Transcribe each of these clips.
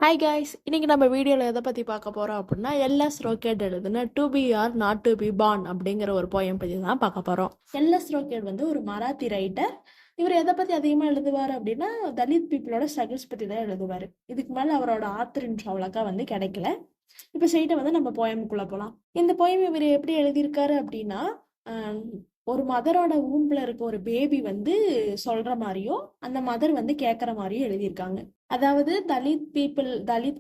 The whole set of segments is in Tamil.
ஹாய் காய்ஸ், இன்னைக்கு நம்ம வீடியோவில் எதை பற்றி பார்க்க போகிறோம் அப்படின்னா எல்எஸ் ரோக்கெட் எழுதுன to be or not to be born அப்படிங்கிற ஒரு போயம் பற்றி தான் பார்க்க போகிறோம். எல்எஸ் ரோக்கெட் வந்து ஒரு மராத்தி ரைட்டர். இவர் எதை பற்றி அதிகமாக எழுதுவார் அப்படின்னா தலித் பீப்புளோட ஸ்ட்ரகிள்ஸ் பற்றி தான் எழுதுவார். இதுக்கு மேலே அவரோட ஆத்தர் இன்ட்ரோ அவ்வளோக்கா வந்து கிடைக்கல. இப்போ ஸ்ட்ரெயிட்டாக வந்து நம்ம போயமுக்குள்ளே போகலாம். இந்த போயம் இவர் எப்படி எழுதியிருக்காரு அப்படின்னா, ஒரு மதரோட ஊம்பில் இருக்க ஒரு பேபி வந்து சொல்ற மாதிரியும் அந்த மதர் வந்து கேட்குற மாதிரியும் எழுதியிருக்காங்க. அதாவது தலித்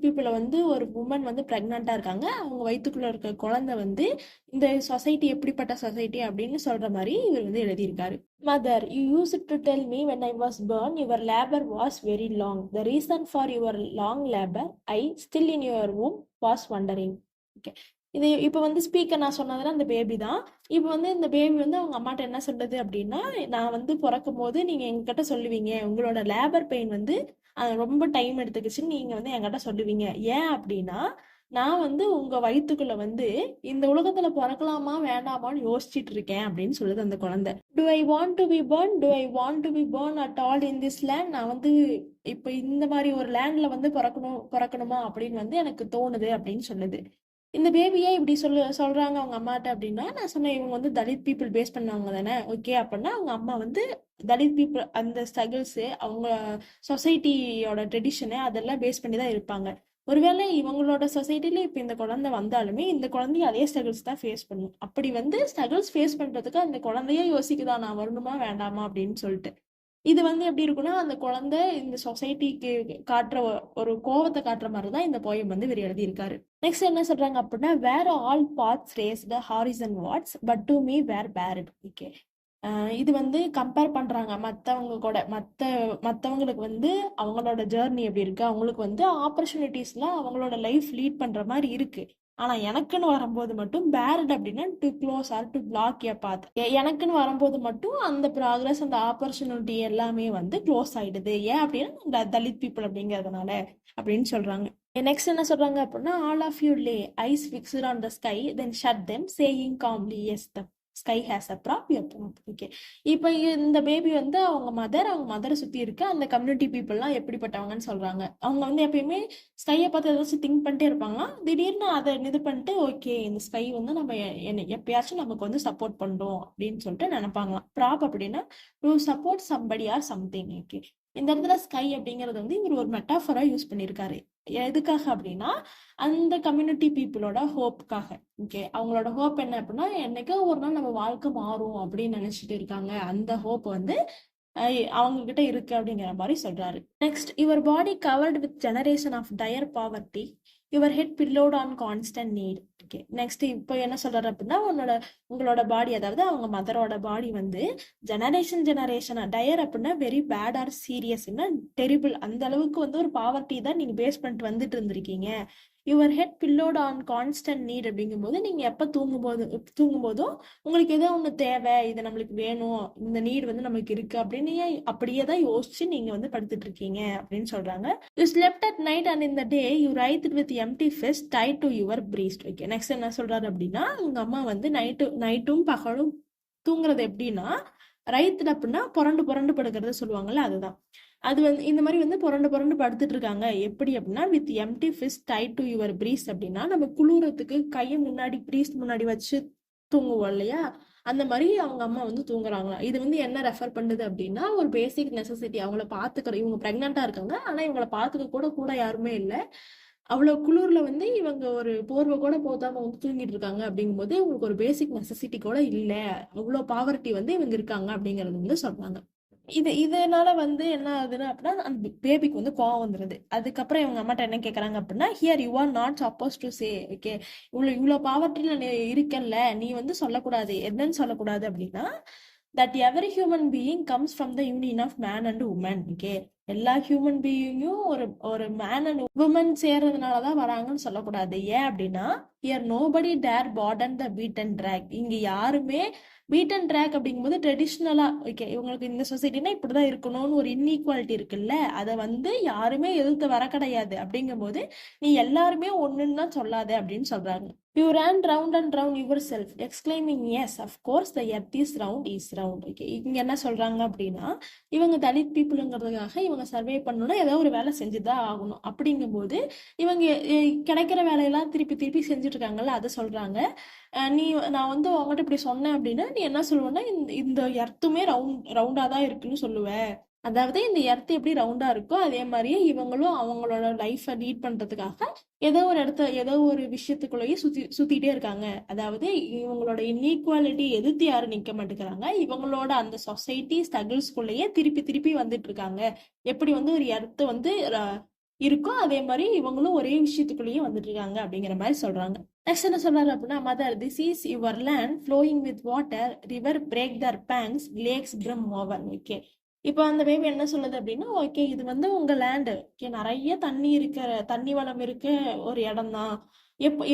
பீப்புளை வந்து ஒரு உமன் வந்து பிரெக்னண்டா இருக்காங்க. அவங்க வயிற்றுக்குள்ள இருக்க குழந்தை வந்து இந்த சொசைட்டி எப்படிப்பட்ட சொசைட்டி அப்படின்னு சொல்ற மாதிரி இவர் வந்து எழுதியிருக்காரு. Mother, you use to tell me when I was born your labour was very long. The reason for your long labour I still in your womb was wondering. Okay, இது இப்போ வந்து ஸ்பீக்கர் நான் சொன்னதுல அந்த பேபி தான். இப்போ வந்து இந்த பேபி வந்து அவங்க அம்மாட்ட என்ன சொல்லுது அப்படின்னா, நான் வந்து பிறக்கும் போது நீங்க எங்ககிட்ட சொல்லுவீங்க உங்களோட லேபர் பெயின் வந்து ரொம்ப டைம் எடுத்துக்கிச்சுன்னு நீங்க வந்து என்கிட்ட சொல்லுவீங்க. ஏன் அப்படின்னா, நான் வந்து உங்க வயிற்றுக்குள்ள வந்து இந்த உலகத்துல பிறக்கலாமா வேண்டாமான்னு யோசிச்சுட்டு இருக்கேன் அப்படின்னு சொல்லுது அந்த குழந்தை. To I want to be born to I want to be born at all in this land. நான் வந்து இப்போ இந்த மாதிரி ஒரு லேண்ட்ல வந்து பிறக்கணுமா அப்படின்னு வந்து எனக்கு தோணுது அப்படின்னு சொல்லுது. இந்த பேபியே இப்படி சொல்றாங்க அவங்க அம்மாட்ட அப்படின்னா, நான் சொன்னேன் இவங்க வந்து தலித் பீப்புள் பேஸ் பண்ணவங்க தானே. ஓகே, அப்படின்னா அவங்க அம்மா வந்து தலித் பீப்புள் அந்த ஸ்ட்ரகிள்ஸு அவங்க சொசைட்டியோட ட்ரெடிஷனு அதெல்லாம் பேஸ் பண்ணி தான் இருப்பாங்க. ஒருவேளை இவங்களோட சொசைட்டில இப்போ இந்த குழந்தை வந்தாலுமே இந்த குழந்தைய அதே ஸ்ட்ரகிள்ஸ் தான் ஃபேஸ் பண்ணும். அப்படி வந்து ஸ்ட்ரகிள்ஸ் ஃபேஸ் பண்றதுக்கு அந்த குழந்தையே யோசிக்குதா நான் வரணுமா வேண்டாமா அப்படின்னு சொல்லிட்டு. இது வந்து எப்படி இருக்குன்னா, அந்த குழந்தை இந்த சொசைட்டிக்கு காட்டுற ஒரு கோவத்தை காட்டுற மாதிரி தான் இந்த போயம் வந்து இவர் எழுதியிருக்காரு. நெக்ஸ்ட் என்ன சொல்றாங்க அப்படின்னா, where all paths raised horizon what's but to me where barred. Okay, இது வந்து கம்பேர் பண்றாங்க மற்றவங்க கூட. மற்றவங்களுக்கு வந்து அவங்களோட ஜேர்னி எப்படி இருக்கு, அவங்களுக்கு வந்து ஆப்பர்ச்சுனிட்டிஸ்லாம் அவங்களோட லைஃப் லீட் பண்ற மாதிரி இருக்கு. ஆனா எனக்குன்னு வரும்போது மட்டும் பேரட் அப்படின்னா to close or to block a path. எனக்குன்னு வரும்போது மட்டும் அந்த ப்ராக்ரஸ் அந்த ஆப்பர்ச்சுனிட்டி எல்லாமே வந்து க்ளோஸ் ஆயிடுது. ஏன் அப்படின்னா தலித் பீப்புள் அப்படிங்கிறதுனால அப்படின்னு சொல்றாங்க. நெக்ஸ்ட் என்ன சொல்றாங்க அப்படின்னா, all of you lay eyes fixed on the sky then shut them saying calmly as the sky has a prop your prop. Okay, இப்போ இந்த பேபி வந்து அவங்க மதரை சுற்றி இருக்க அந்த கம்யூனிட்டி பீப்புளெலாம் எப்படிப்பட்டவங்கன்னு சொல்கிறாங்க. அவங்க வந்து எப்பயுமே ஸ்கையை பார்த்து ஏதாச்சும் திங்க் பண்ணிட்டே இருப்பாங்களாம். திடீர்னு அதை இது பண்ணிட்டு ஓகே இந்த ஸ்கை வந்து நம்ம எப்பயாச்சும் நமக்கு வந்து சப்போர்ட் பண்ணுறோம் அப்படின்னு சொல்லிட்டு நினைப்பாங்களாம். ப்ராப் அப்படின்னா to support somebody or something. Okay, இந்த இடத்துல ஸ்கை அப்படிங்கிறது வந்து இவர் ஒரு மெட்டாஃபரா யூஸ் பண்ணியிருக்காரு. எதுக்காக அப்படின்னா அந்த கம்யூனிட்டி பீப்புளோட ஹோப்புக்காக. ஓகே, அவங்களோட ஹோப் என்ன அப்படின்னா என்னைக்கோ ஒரு நாள் நம்ம வாழ்க்கை மாறும் அப்படின்னு நினைச்சிட்டு இருக்காங்க. அந்த ஹோப் வந்து அவங்க கிட்ட இருக்கு அப்படிங்கிற மாதிரி சொல்றாரு. Next, your body covered with generation of dire poverty your head pillowed on constant need. Okay, next இப்போ என்ன சொல்றாரு அப்படின்னா, உங்களோட பாடி, அதாவது அவங்க மதரோட பாடி வந்து ஜெனரேஷன் டயர் அப்படின்னா வெரி பேட் ஆர் சீரியஸ்னா டெரிபிள், அந்த அளவுக்கு வந்து ஒரு பாவர்ட்டி தான் நீங்க பேஸ் பண்ணிட்டு வந்துட்டு இருந்திருக்கீங்க. Your head pillowed on constant need அப்படிங்கும்போது நீங்க எப்ப தூங்கும்போதும் உங்களுக்கு ஏதோ ஒண்ணு தேவை, இது நம்மளுக்கு வேணும், இந்த நீட் வந்து நமக்கு இருக்கு அப்படின்னு அப்படியே தான் யோசிச்சு நீங்க வந்து படுத்துட்டு இருக்கீங்க அப்படின்னு சொல்றாங்க. You slept at night and in the day you right with empty fist tight to your breast. Okay, next என்ன சொல்றாரு அப்படின்னா, உங்க அம்மா வந்து நைட்டும் பகலும் தூங்குறது எப்படின்னா, ரைத்துல அப்படின்னா புரண்டு புரண்டு படுக்கிறத சொல்லுவாங்கல்ல, அதுதான். அது வந்து இந்த மாதிரி வந்து புரண்டு புரண்டு படுத்துட்டு இருக்காங்க. எப்படி அப்படின்னா with empty fist tight to your breast அப்படின்னா நம்ம குளிரத்துக்கு கையை முன்னாடி பிரீஸ்ட் முன்னாடி வச்சு தூங்குவோம் இல்லையா, அந்த மாதிரி அவங்க அம்மா வந்து தூங்குறாங்களாம். இது வந்து என்ன ரெஃபர் பண்ணுது அப்படின்னா ஒரு பேசிக் நெசசிட்டி. அவங்கள பாத்துக்கிற, இவங்க பிரெக்னெண்டா இருக்காங்க ஆனா இவங்களை பாத்துக்க கூட யாருமே இல்லை. அவ்வளவு குளிர்ல வந்து இவங்க ஒரு போர்வை கூட போதாம வந்து தூங்கிட்டு இருக்காங்க. அப்படிங்கும்போது இவங்களுக்கு ஒரு பேசிக் நெசசிட்டி கூட இல்ல, அவ்வளவு பாவர்ட்டி வந்து இவங்க இருக்காங்க அப்படிங்கறது வந்து சொல்றாங்க. இதனால வந்து என்ன ஆகுதுன்னா அப்படின்னா அந்த பேபிக்கு வந்து கோவம் வந்துருது. அதுக்கப்புறம் இவங்க அம்மாட்ட என்ன கேட்கறாங்க அப்படின்னா, here you are not suppose to say. Okay, இவ்வளவு பாவர்ட்டில நீ இருக்கல்ல, நீ வந்து சொல்லக்கூடாது. என்னன்னு சொல்லக்கூடாது அப்படின்னா, that every human being comes from the union of man and woman. Okay, எல்லா ஹியூமன் பீயிங்கும் ஒரு மேன் அண்ட் உமன் சேர்றதுனாலதான் வராங்கன்னு சொல்லக்கூடாது. ஏன் அப்படின்னா, here nobody dare pardon the beat and track. இங்க யாருமே பீட் அண்ட் ட்ராக் அப்படிங்கும்போது ட்ரெடிஷ்னலா ஓகே இவங்களுக்கு இந்த சொசைட்டினா இப்படிதான் இருக்கணும்னு ஒரு இன்இக்வாலிட்டி இருக்குல்ல, அதை வந்து யாருமே எதிர்த்து வர கிடையாது. அப்படிங்கும்போது நீ எல்லாருமே ஒண்ணுன்னு தான் சொல்லாது அப்படின்னு சொல்றாங்க. You ran round and round yourself, exclaiming, yes, of course, the earth is round, is round. Okay, இங்க என்ன சொல்றாங்க அப்படின்னா, இவங்க தலித் பீப்புளுங்கிறதுக்காக இவங்க இவங்க சர்வே பண்ணணும்னா ஏதோ ஒரு வேலை செஞ்சுதான் ஆகணும். அப்படிங்கும்போது இவங்க கிடைக்கிற வேலையெல்லாம் திருப்பி திருப்பி செஞ்சுட்டு இருக்காங்கல்ல, அதை சொல்றாங்க. நீ நான் வந்து உங்ககிட்ட இப்படி சொன்னேன் அப்படின்னா நீ என்ன சொல்லுவேன்னா, இந்த எர்த்துமே ரவுண்டா தான் இருக்குன்னு சொல்லுவ. அதாவது இந்த எர்த் எப்படி ரவுண்டா இருக்கோ அதே மாதிரியே இவங்களும் அவங்களோட லைஃப்பை லீட் பண்றதுக்காக ஏதோ ஒரு ஏதோ ஒரு விஷயத்துக்குள்ளேயே சுத்திட்டே இருக்காங்க. அதாவது இவங்களோட இன்ஈக்குவாலிட்டி எதிர்த்து யாரும் நிக்க மாட்டேங்கிறாங்க. இவங்களோட அந்த சொசைட்டி ஸ்ட்ரகிள்ஸ்குள்ளேயே திருப்பி திருப்பி வந்துட்டு இருக்காங்க. எப்படி வந்து ஒரு எர்த்து வந்து இருக்கோ அதே மாதிரி இவங்களும் ஒரே விஷயத்துக்குள்ளேயே வந்துட்டு இருக்காங்க அப்படிங்கிற மாதிரி சொல்றாங்க. நெக்ஸ்ட் என்ன சொல்றாரு அப்படின்னா, mother this is your land flowing with water, river break their banks, lakes from over. Okay, இப்போ அந்த பேபி என்ன சொல்லுது அப்படின்னா, ஓகே இது வந்து உங்க லேண்டு, ஓகே நிறைய தண்ணி இருக்கிற தண்ணி வளம் இருக்க ஒரு இடம் தான்.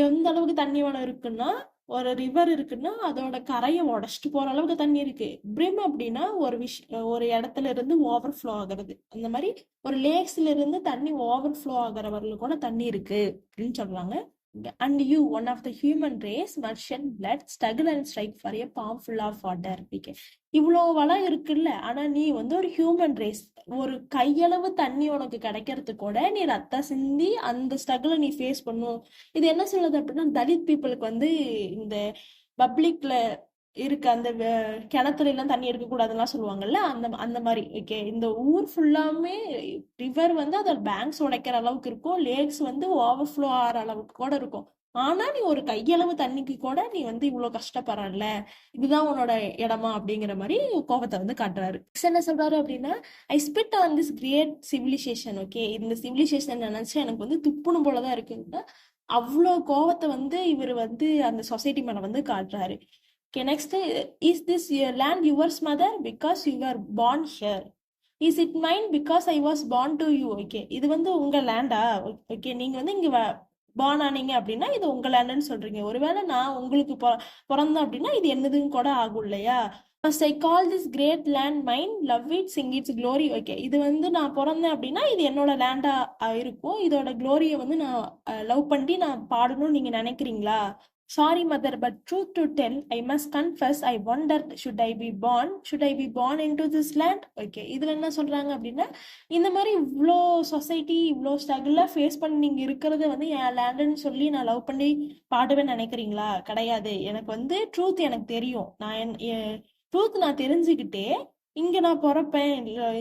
எந்த அளவுக்கு தண்ணி வளம் இருக்குன்னா, ஒரு ரிவர் இருக்குன்னா அதோட கரையை உடச்சிட்டு போற அளவுக்கு தண்ணி இருக்கு. பிரிம் அப்படின்னா ஒரு இடத்துல இருந்து ஓவர் ஃப்ளோ ஆகுறது. அந்த மாதிரி ஒரு லேக்ஸ்ல இருந்து தண்ணி ஓவர் ஃப்ளோ ஆகிற வரலும் கூட தண்ணி இருக்கு அப்படின்னு சொல்றாங்க. And you, one of the human race, must shed blood, struggle and strike for a palm full of water. இவ்வளோ வளம் இருக்குல்ல, ஆனா நீ வந்து ஒரு ஹியூமன் ரேஸ், ஒரு கையளவு தண்ணி உனக்கு கிடைக்கிறதுக்கு கூட நீ ரத்தம் சிந்தி அந்த ஸ்ட்ரகிளை நீ ஃபேஸ் பண்ணும். இது என்ன சொல்லுது அப்படின்னா, தலித் பீப்புளுக்கு வந்து இந்த பப்ளிக்ல இருக்கு அந்த கிணத்துல எல்லாம் தண்ணி எடுக்கக்கூடாதுலாம் சொல்லுவாங்கல்ல, அந்த அந்த மாதிரி. ஓகே, இந்த ஊர் ஃபுல்லாமே ரிவர் வந்து அதோட பேங்க்ஸ் உடைக்கிற அளவுக்கு இருக்கும், லேக்ஸ் வந்து ஓவர்ஃப்ளோ ஆகிற அளவுக்கு கூட இருக்கும். ஆனா நீ ஒரு கையளவு தண்ணிக்கு கூட நீ வந்து இவ்வளவு கஷ்டப்படுறல, இதுதான் உன்னோட இடமா அப்படிங்கிற மாதிரி கோபத்தை வந்து காட்டுறாரு. என்ன சொல்றாரு அப்படின்னா, I spit on this great civilisation. Okay, இந்த சிவிலைசேஷன் நினைச்சு எனக்கு வந்து துப்புணும் போலதான் இருக்குங்க. அவ்வளோ கோவத்தை வந்து இவர் வந்து அந்த சொசைட்டி மேல வந்து காட்டுறாரு. Okay, next, is this your land yours, mother? Because you were born here. Is it mine? Because I was born to you. Okay, இது வந்து உங்க லேண்டா? ஓகே, நீங்க வந்து இங்க பார்ன் ஆனீங்க அப்படின்னா இது உங்க லேண்டுன்னு சொல்றீங்க. ஒருவேளை நான் உங்களுக்கு பிறந்தேன் அப்படின்னா இது என்னதுன்னு கூட ஆகும் இல்லையா? Must I call this great land mine? Love it, sing its glory. Okay, இது வந்து நான் பிறந்தேன் அப்படின்னா இது என்னோட லேண்டா இருக்கும். இதோட க்ளோரியை வந்து நான் லவ் பண்ணி நான் பாடணும்னு நீங்க நினைக்கிறீங்களா? Sorry, mother, but truth to tell, I must confess, I wondered, should I be born into this land? Okay, இதுல என்ன சொல்றாங்க அப்படின்னா, இந்த மாதிரி இவ்வளோ சொசைட்டி இவ்வளோ ஸ்ட்ரகிளா ஃபேஸ் பண்ணி நீங்க இருக்கிறத வந்து என் லேண்டுன்னு சொல்லி நான் லவ் பண்ணி பாடுவேன்னு நினைக்கிறீங்களா? கிடையாது. எனக்கு வந்து ட்ரூத் எனக்கு தெரியும். ட்ரூத் நான் தெரிஞ்சுக்கிட்டே இங்க நான் பிறப்பேன்,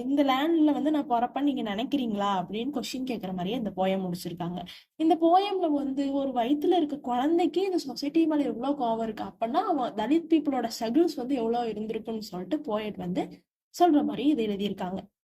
இந்த லேண்ட்ல வந்து நான் பிறப்பேன்னு நீங்க நினைக்கிறீங்களா அப்படின்னு கொஸ்டின் கேட்கற மாதிரியே இந்த போயம் முடிச்சிருக்காங்க. இந்த போயம்ல வந்து ஒரு வயித்துல இருக்க குழந்தைக்கு இந்த சொசைட்டி மேல எவ்வளவு கோவம் இருக்கு அப்படின்னா, அவன் தலித் பீப்புளோட ஸ்ட்ரகிள்ஸ் வந்து எவ்வளவு இருந்திருக்குன்னு சொல்லிட்டு போயட் வந்து சொல்ற மாதிரி இதை எழுதியிருக்காங்க.